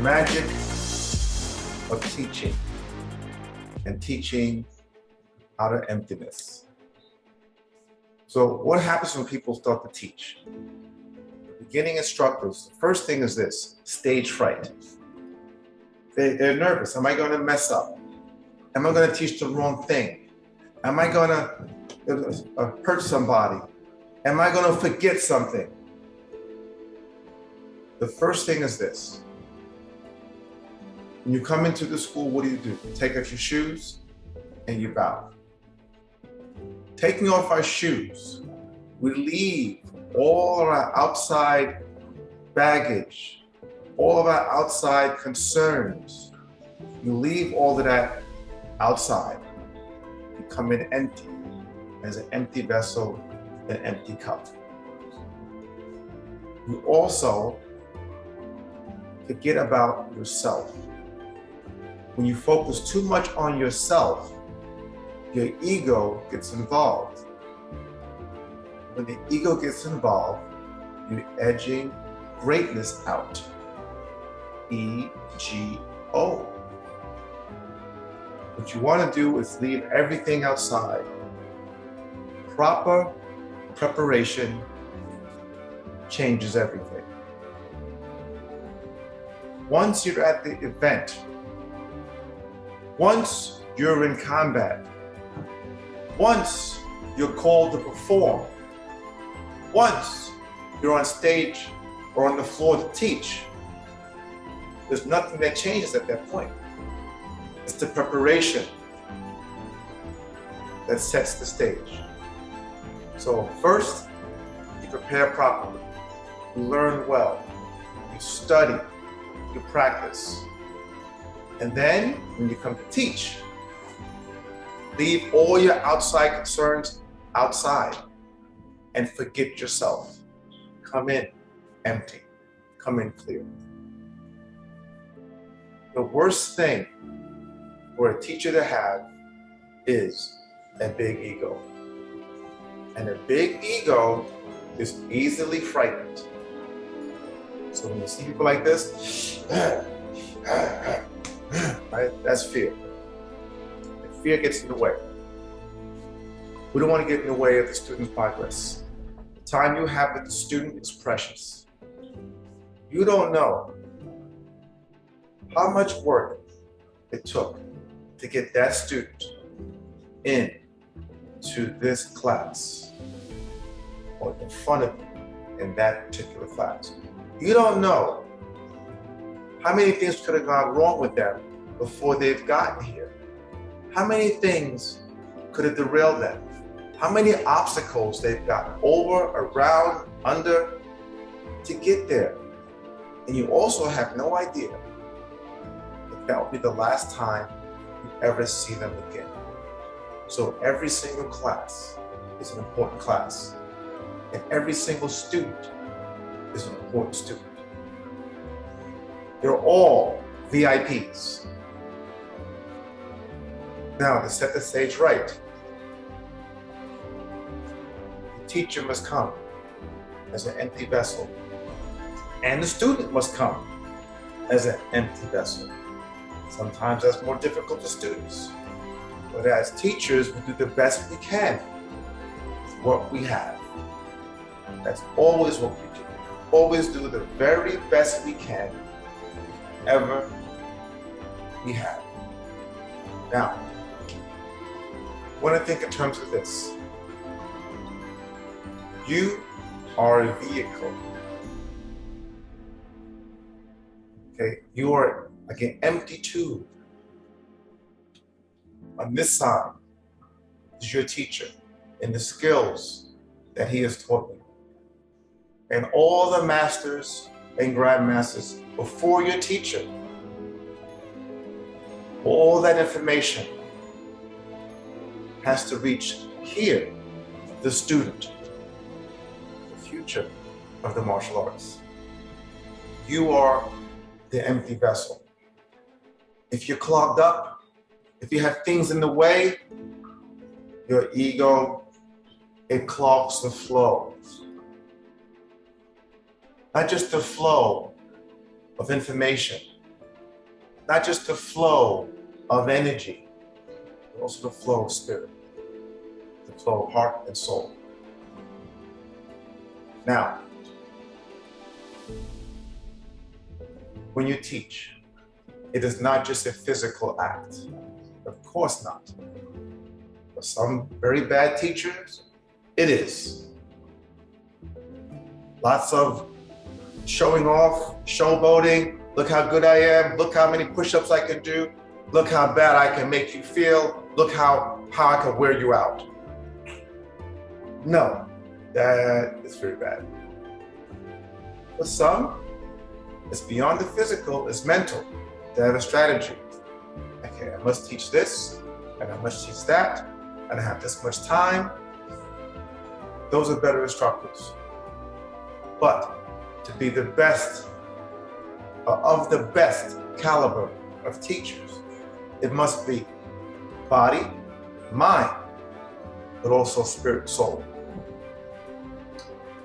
magic of teaching and teaching out of emptiness. So what happens when people start to teach? The beginning instructors, the first thing is this: stage fright. They're nervous. Am I going to mess up? Am I going to teach the wrong thing? Am I going to hurt somebody? Am I going to forget something? The first thing is this: when you come into the school, what do? You take off your shoes and you bow. Taking off our shoes, we leave all of our outside baggage, all of our outside concerns. You leave all of that outside. You come in empty, as an empty vessel, an empty cup. You also forget about yourself. When you focus too much on yourself, your ego gets involved. When the ego gets involved, you're edging greatness out. E-G-O. What you want to do is leave everything outside. Proper preparation changes everything. Once you're at the event, once you're in combat, once you're called to perform, once you're on stage or on the floor to teach, there's nothing that changes at that point. It's the preparation that sets the stage. So first, you prepare properly, you learn well, you study, you practice. And then, when you come to teach, leave all your outside concerns outside and forget yourself. Come in empty, come in clear. The worst thing for a teacher to have is a big ego. And a big ego is easily frightened. So when you see people like this, right, that's fear. And fear gets in the way. We don't want to get in the way of the student's progress. The time you have with the student is precious. You don't know how much work it took to get that student in to this class or in front of you in that particular class. You don't know how many things could have gone wrong with them before they've gotten here. How many things could have derailed them? How many obstacles they've gotten over, around, under to get there. And you also have no idea if that will be the last time you ever see them again. So every single class is an important class. And every single student is an important student. They're all VIPs. Now, to set the stage right, the teacher must come as an empty vessel, and the student must come as an empty vessel. Sometimes that's more difficult for students, but as teachers, we do the best we can with what we have. That's always what we do. Always do the very best we can ever we have. Now, I want to think in terms of this. You are a vehicle. Okay, you are like an empty tube. On this side is your teacher and the skills that he has taught you. And all the masters and grandmasters before your teacher, all that information has to reach here, the student, the future of the martial arts. You are the empty vessel. If you're clogged up, if you have things in the way, your ego, it clogs the flow. Not just the flow of information, Not just the flow of energy, but also the flow of spirit, the flow of heart and soul. Now, when you teach, it is not just a physical act. Of course not. For some very bad teachers, it is. Lots of showing off, showboating. Look how good I am. Look how many push-ups I can do. Look how bad I can make you feel. Look how I can wear you out. No, that is very bad. For some, it's beyond the physical, it's mental. They have a strategy. Okay, I must teach this, and I must teach that, and I have this much time. Those are better instructors. But to be the best, of the best caliber of teachers, it must be body, mind, but also spirit, soul.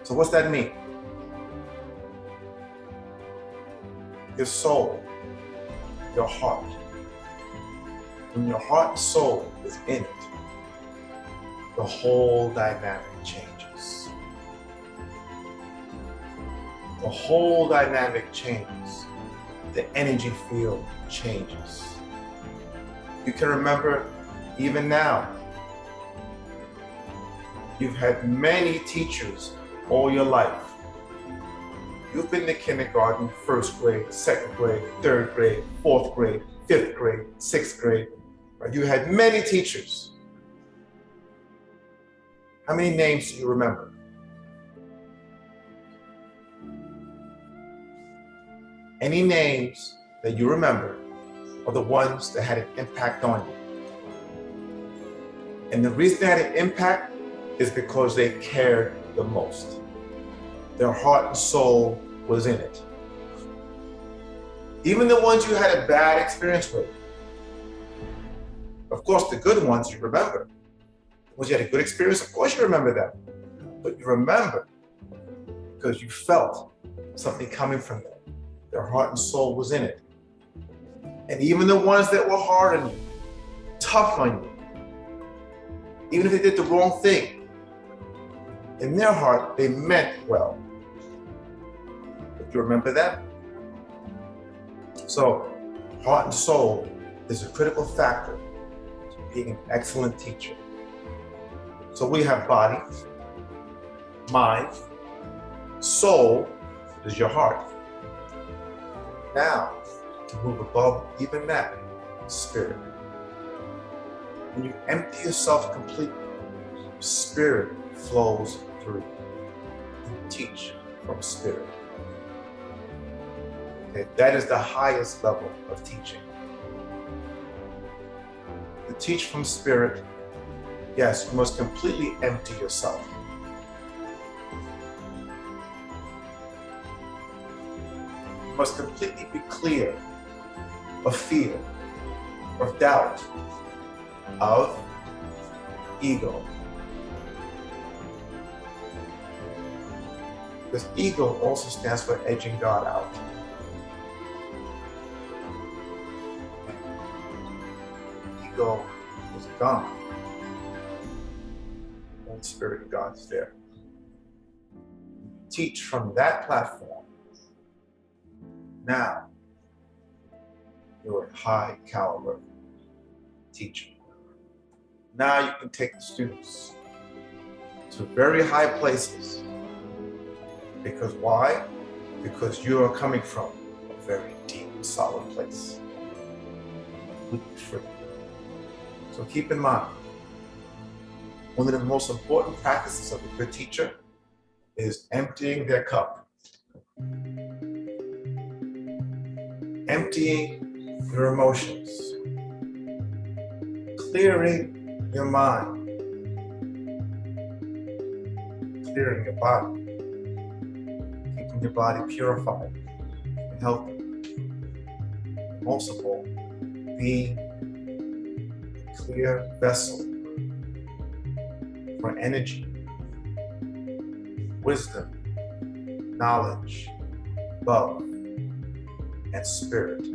So what's that mean? Your soul, your heart. When your heart and soul is in it, the whole dynamic changes. The whole dynamic changes. The energy field changes. You can remember, even now, you've had many teachers all your life. You've been to kindergarten, first grade, second grade, third grade, fourth grade, fifth grade, sixth grade. Right? You had many teachers. How many names do you remember? Any names that you remember are the ones that had an impact on you. And the reason they had an impact is because they cared the most. Their heart and soul was in it. Even the ones you had a bad experience with. Of course, the good ones you remember. The ones you had a good experience, of course you remember them. But you remember because you felt something coming from them. Their heart and soul was in it. And even the ones that were hard on you, tough on you, even if they did the wrong thing, in their heart, they meant well. But you remember that? So, heart and soul is a critical factor to being an excellent teacher. So we have body, mind, soul is your heart. Now, to move above even that, spirit. When you empty yourself completely, spirit flows through. You teach from spirit. Okay, that is the highest level of teaching. To teach from spirit, yes, you must completely empty yourself. You must completely be clear of fear, of doubt, of ego. Because ego also stands for edging God out. Ego is gone. Holy Spirit of God is there. Teach from that platform. Now, you're a high caliber teacher. Now you can take the students to very high places. Because why? Because you are coming from a very deep, solid place. Completely free. So keep in mind, one of the most important practices of a good teacher is emptying their cup. Emptying your emotions. Clearing your mind. Clearing your body. Keeping your body purified and healthy. Most of all, being a clear vessel for energy, wisdom, knowledge, love, and spirit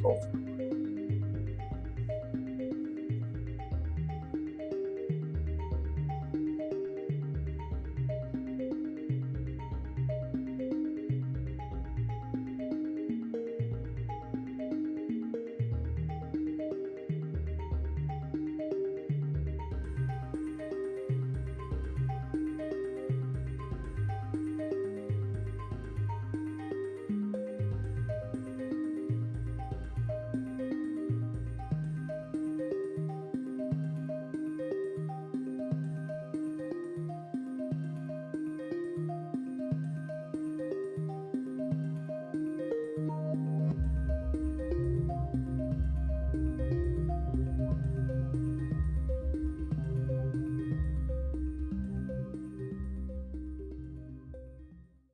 over.